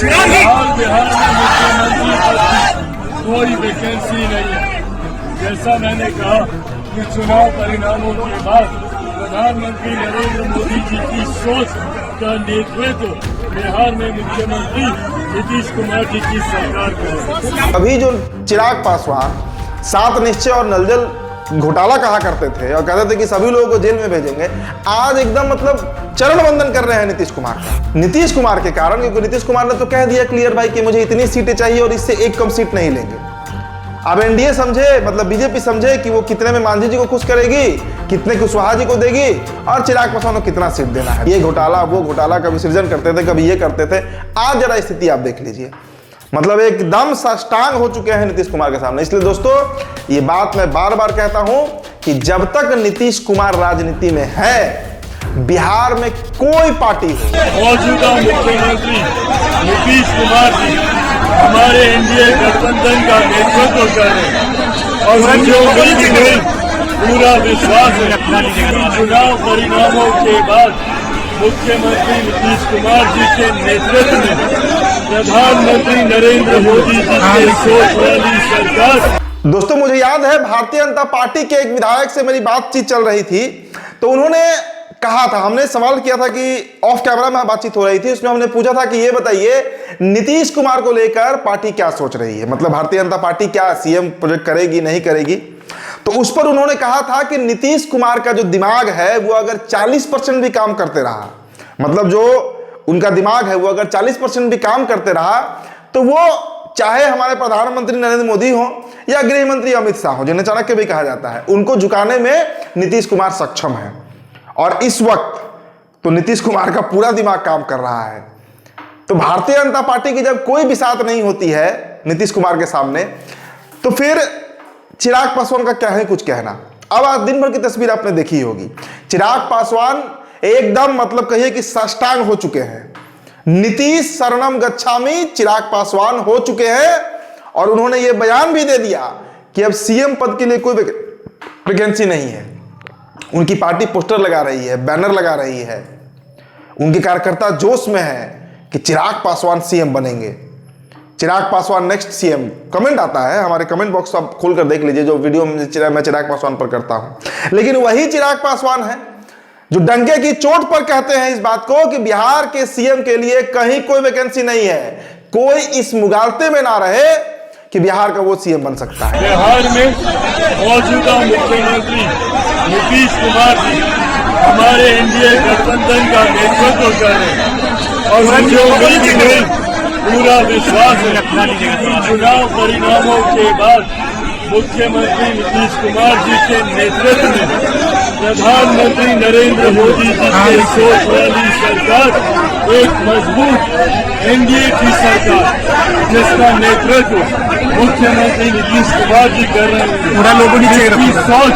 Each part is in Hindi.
बिहार में मुख्यमंत्री पद की कोई वैकेंसी नहीं है। जैसा मैंने कहा कि चुनाव परिणामों के बाद प्रधानमंत्री नरेंद्र मोदी जी की सोच का नेतृत्व बिहार में मुख्यमंत्री नीतीश कुमार जी की सरकार करेगी। अभी जो चिराग पासवान 7 निश्चय और नलजल घोटाला कहा करते थे और कहते थे कि सभी लोगों को जेल में भेजेंगे, आज एकदम मतलब चरण वंदन कर रहे हैं नीतीश कुमार का। नीतीश कुमार के कारण, क्योंकि नीतीश कुमार ने तो कह दिया क्लियर भाई कि मुझे इतनी सीटें चाहिए और इससे एक कम सीट नहीं लेंगे। अब एनडीए समझे, मतलब बीजेपी समझे कि वो कितने में मांझी जी को खुश करेगी, कितने कुशवाहा जी को देगी और चिराग पासवान को कितना सीट देना है। ये घोटाला वो घोटाला कभी सृजन करते थे, कभी ये करते थे। आज जरा स्थिति आप देख लीजिए, मतलब एकदम साष्टांग हो चुके हैं नीतीश कुमार के सामने। इसलिए दोस्तों ये बात मैं बार बार कहता हूं कि जब तक नीतीश कुमार राजनीति में है, बिहार में कोई पार्टी हो, मौजूदा मुख्यमंत्री नीतीश कुमार जी हमारे एनडीए गठबंधन का नेतृत्व कर रहे हैं और मुझे उम्मीद है, पूरा विश्वास है कि चुनाव परिणामों के बाद मुख्यमंत्री नीतीश कुमार जी के नेतृत्व में प्रधानमंत्री नरेंद्र मोदी जी की सोच वाली सरकार। दोस्तों मुझे याद है भारतीय जनता पार्टी के एक विधायक से मेरी बातचीत चल रही थी, तो उन्होंने कहा था, हमने सवाल किया था कि ऑफ कैमरा में बातचीत हो रही थी, उसमें हमने पूछा था कि ये बताइए नीतीश कुमार को लेकर पार्टी क्या सोच रही है, मतलब भारतीय जनता पार्टी क्या सीएम प्रोजेक्ट करेगी नहीं करेगी। तो उस पर उन्होंने कहा था कि नीतीश कुमार का जो दिमाग है वो अगर 40% भी काम करते रहा, मतलब जो उनका दिमाग है वो अगर 40% भी काम करते रहा, तो वो चाहे हमारे प्रधानमंत्री नरेंद्र मोदी हो या गृह मंत्री अमित शाह हो, जिन्हें चाणक्य भी कहा जाता है, उनको झुकाने में नीतीश कुमार सक्षम है। और इस वक्त तो नीतीश कुमार का पूरा दिमाग काम कर रहा है। तो भारतीय जनता पार्टी की जब कोई बिसात नहीं होती है नीतीश कुमार के सामने, तो फिर चिराग पासवान का क्या है कुछ कहना। अब आज दिन भर की तस्वीर आपने देखी होगी, चिराग पासवान एकदम मतलब कहिए कि साष्टांग हो चुके हैं। नीतीश शरणम गच्छामि चिराग पासवान हो चुके हैं और उन्होंने ये बयान भी दे दिया कि अब सीएम पद के लिए कोई वैकेंसी नहीं है। उनकी पार्टी पोस्टर लगा रही है, बैनर लगा रही है, उनके कार्यकर्ता जोश में है कि चिराग पासवान सीएम बनेंगे, Chirag Paswan next CM. Comment आता है, हमारे कमेंट बॉक्स आप खोल कर देख लीजिए, जो वीडियो मैं चिराग पासवान पर करता हूं। लेकिन वही चिराग पासवान है जो डंके की चोट पर कहते हैं इस बात को कि बिहार के सीएम के लिए कहीं कोई वैकेंसी नहीं है, कोई इस मुगालते में ना रहे कि बिहार का वो सीएम बन सकता है। बिहार में मौजूदा मुख्यमंत्री नीतीश कुमार जी हमारे एनडीए गठबंधन का नेतृत्व कर रहे हैं और मुझे उम्मीद है, पूरा विश्वास है कि चुनाव परिणामों के बाद मुख्यमंत्री नीतीश कुमार जी के नेतृत्व में प्रधानमंत्री नरेंद्र मोदी जी की सोच वाली सरकार एक मजबूत एनडीए की सरकार, जिसका नेतृत्व मुख्यमंत्री नीतीश कुमार जी कर रहे हैं। पूरा लोगों की सोच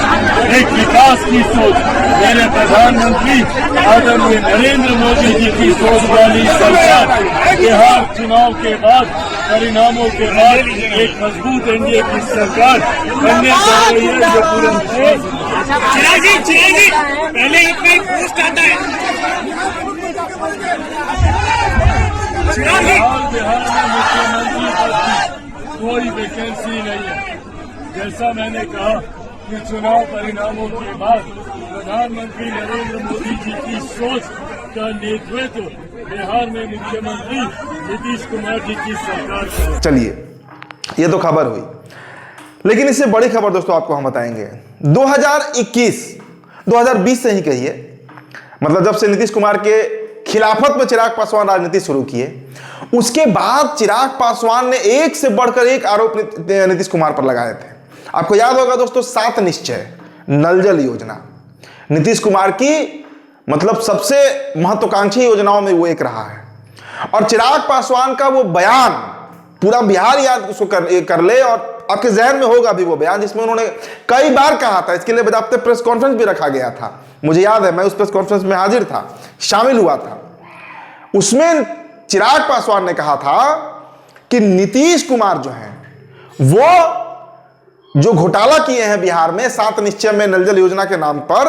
एक विकास की सोच, मेरे प्रधानमंत्री आदरणीय नरेंद्र मोदी जी की सोच वाली सरकार बिहार चुनाव के बाद परिणामों के बाद एक मजबूत एनडीए की सरकार बनने जा रही है, जो पूरे चिराग जी पहले इतना ही पोस्ट आता है। बिहार में मुख्यमंत्री पद की कोई वैकेंसी नहीं है। जैसा मैंने कहा कि चुनाव परिणामों के बाद प्रधानमंत्री नरेंद्र मोदी जी की सोच का नेतृत्व बिहार में मुख्यमंत्री नीतीश कुमार जी की सरकार करेगी। चलिए ये तो खबर हुई, लेकिन इससे बड़ी खबर दोस्तों आपको हम बताएंगे। 2020 से ही कहिए, मतलब जब से नीतीश कुमार के खिलाफत में चिराग पासवान राजनीति शुरू किए, उसके बाद चिराग पासवान ने एक से बढ़कर एक आरोप नीतीश कुमार पर लगाए थे। आपको याद होगा दोस्तों, 7 निश्चय नलजल योजना नीतीश कुमार की मतलब सबसे महत्वाकांक्षी योजनाओं में वो एक रहा है। और चिराग पासवान का वो बयान पूरा बिहार याद उसको कर ले, और आपके जहन में होगा भी वो बयान जिसमें उन्होंने कई बार कहा था, इसके लिए बाकायदा प्रेस कॉन्फ्रेंस भी रखा गया था। मुझे याद है, मैं उस प्रेस कॉन्फ्रेंस में हाजिर था, शामिल हुआ था। उसमें चिराग पासवान ने कहा था कि नीतीश कुमार जो है वो जो घोटाला किए हैं बिहार में 7 निश्चय में नलजल योजना के नाम पर,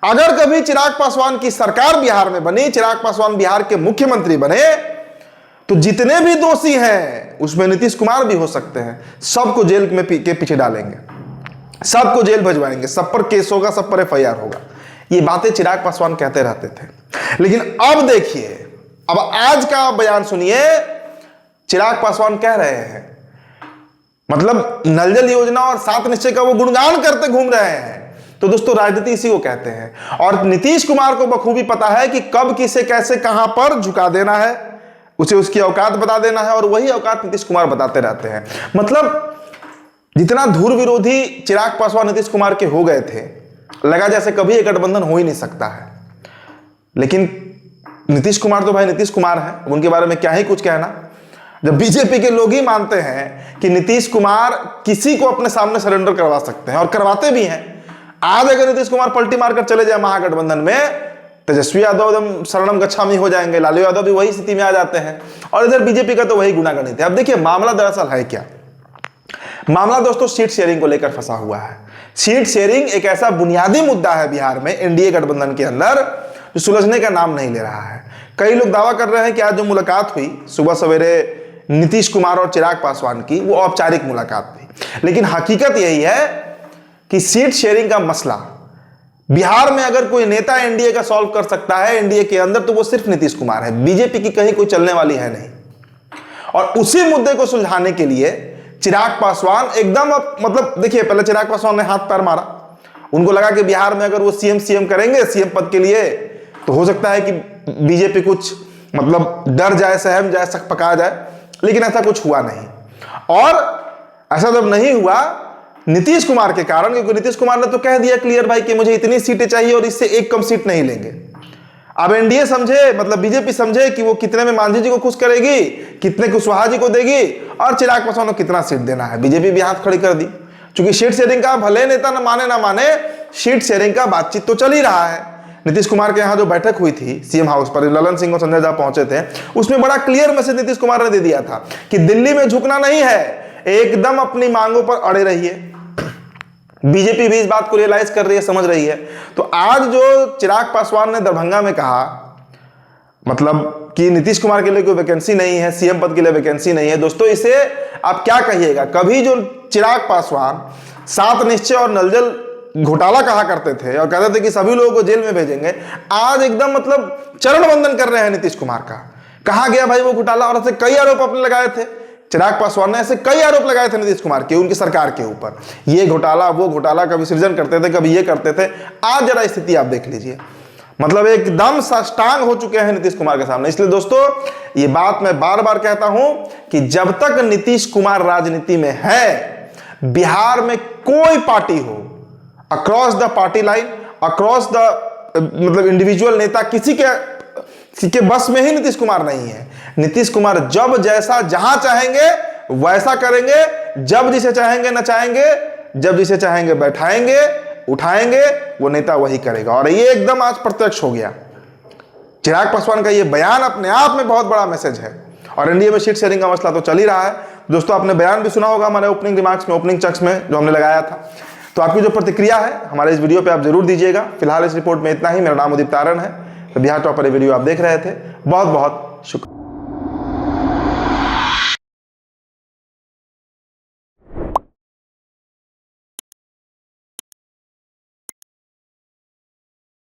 अगर कभी चिराग पासवान की सरकार बिहार में बनी, चिराग पासवान बिहार के मुख्यमंत्री बने, तो जितने भी दोषी हैं उसमें नीतीश कुमार भी हो सकते हैं, सबको जेल में के पीछे डालेंगे, सबको जेल भिजवाएंगे, सब पर केस होगा, सब पर FIR होगा। ये बातें चिराग पासवान कहते रहते थे, लेकिन अब देखिए, अब आज का बयान सुनिए। चिराग पासवान कह रहे हैं, मतलब नल जल योजना और 7 निश्चय का वो गुणगान करते घूम रहे हैं। तो दोस्तों, राजनीति इसी को कहते हैं। और नीतीश कुमार को बखूबी पता है कि कब किसे कैसे कहां पर झुका देना है, उसे उसकी औकात बता देना है, और वही औकात नीतीश कुमार बताते रहते हैं। मतलब जितना धुर विरोधी चिराग पासवान नीतीश कुमार के हो गए थे, लगा जैसे कभी एक गठबंधन हो ही नहीं सकता है। लेकिन नीतीश कुमार तो भाई नीतीश कुमार हैं, उनके बारे में क्या ही कुछ कहना। जब बीजेपी के लोग ही मानते हैं कि नीतीश कुमार किसी को अपने सामने सरेंडर करवा सकते हैं, और करवाते भी हैं। आज अगर नीतीश कुमार पलटी मारकर चले जाए महागठबंधन में, तेजस्वी यादव एकदम शरणम गच्छामी हो जाएंगे, लालू यादव भी वही स्थिति में आ जाते हैं, और इधर बीजेपी का तो वही गुनागणित है। अब देखिए, मामला दरअसल है क्या। मामला दोस्तों सीट शेयरिंग को लेकर फंसा हुआ है। सीट शेयरिंग एक ऐसा बुनियादी मुद्दा है बिहार में, एनडीए गठबंधन के अंदर, जो सुलझने का नाम नहीं ले रहा है। कई लोग दावा कर रहे हैं कि आज जो मुलाकात हुई सुबह सवेरे नीतीश कुमार और चिराग पासवान की, वो औपचारिक मुलाकात थी, लेकिन हकीकत यही है कि सीट शेयरिंग का मसला बिहार में अगर कोई नेता एनडीए का सॉल्व कर सकता है एनडीए के अंदर, तो वो सिर्फ नीतीश कुमार है। बीजेपी की कहीं कोई चलने वाली है नहीं। और उसी मुद्दे को सुलझाने के लिए चिराग पासवान एकदम, मतलब देखिए, पहले चिराग पासवान ने हाथ पैर मारा। उनको लगा कि बिहार में अगर वो सीएम करेंगे, सीएम पद के लिए, तो हो सकता है कि बीजेपी कुछ मतलब डर जाए, सहम जाए, सक पका जाए। लेकिन ऐसा कुछ हुआ नहीं। और ऐसा जब नहीं हुआ नीतीश कुमार के कारण, क्योंकि नीतीश कुमार ने तो कह दिया क्लियर भाई कि मुझे इतनी सीटें चाहिए और इससे एक कम सीट नहीं लेंगे। अब एनडीए समझे, मतलब बीजेपी समझे कि वो कितने में मांझी जी को खुश करेगी, कितने कुशवाहा जी को देगी, और चिराग पासवान को कितना सीट देना है। बीजेपी भी हाथ खड़ी कर दी, क्योंकि सीट शेयरिंग का भले नेता ना माने, सीट शेयरिंग का बातचीत तो चल ही रहा है। नीतीश कुमार के यहाँ जो बैठक हुई थी सीएम हाउस पर, ललन सिंह और संजय झा पहुंचे थे, उसमें बड़ा क्लियर मैसेज नीतीश कुमार ने दे दिया था कि दिल्ली में झुकना नहीं है, एकदम अपनी मांगों पर अड़े रहिए। बीजेपी भी इस बात को रियलाइज कर रही है, समझ रही है। तो आज जो चिराग पासवान ने दरभंगा में कहा, मतलब कि नीतीश कुमार के लिए कोई वैकेंसी नहीं है, सीएम पद के लिए वैकेंसी नहीं है, दोस्तों इसे आप क्या कहिएगा। कभी जो चिराग पासवान 7 निश्चय और नल जल घोटाला कहा करते थे और कहते थे कि सभी लोगों को जेल में भेजेंगे, आज एकदम मतलब चरण वंदन कर रहे हैं नीतीश कुमार का। कहा गया भाई वो घोटाला, और ऐसे कई आरोप अपने लगाए थे। चिराग पासवान ने ऐसे कई आरोप लगाए थे नीतीश कुमार के, उनकी सरकार के ऊपर, ये घोटाला वो घोटाला, कभी सृजन करते थे, कभी ये करते थे। आज जरा स्थिति आप देख लीजिए, मतलब एकदम साष्टांग हो चुके हैं नीतीश कुमार के सामने। इसलिए दोस्तों, ये बात मैं बार बार कहता हूं कि जब तक नीतीश कुमार राजनीति में है, बिहार में कोई पार्टी हो, across the party line, across the मतलब इंडिविजुअल नेता, किसी के बस में ही नीतीश कुमार नहीं है। नीतीश कुमार जब जैसा जहां चाहेंगे वैसा करेंगे, जब जिसे चाहेंगे नचाएंगे, जब जिसे चाहेंगे बैठाएंगे, उठाएंगे, वो नेता वही करेगा। और ये एकदम आज प्रत्यक्ष हो गया। चिराग पासवान का ये बयान अपने आप में बहुत बड़ा मैसेज है। और एनडीए में सीट शेयरिंग का मसला तो चल ही रहा है। दोस्तों, आपने बयान भी सुना होगा हमारे ओपनिंग रिमार्क्स में, ओपनिंग चक्स में जो हमने लगाया था। तो आपकी जो प्रतिक्रिया है हमारे इस वीडियो पे आप जरूर दीजिएगा। फिलहाल इस रिपोर्ट में इतना ही। मेरा नाम उदित तारण है, तो बिहार टॉपर वीडियो आप देख रहे थे। बहुत बहुत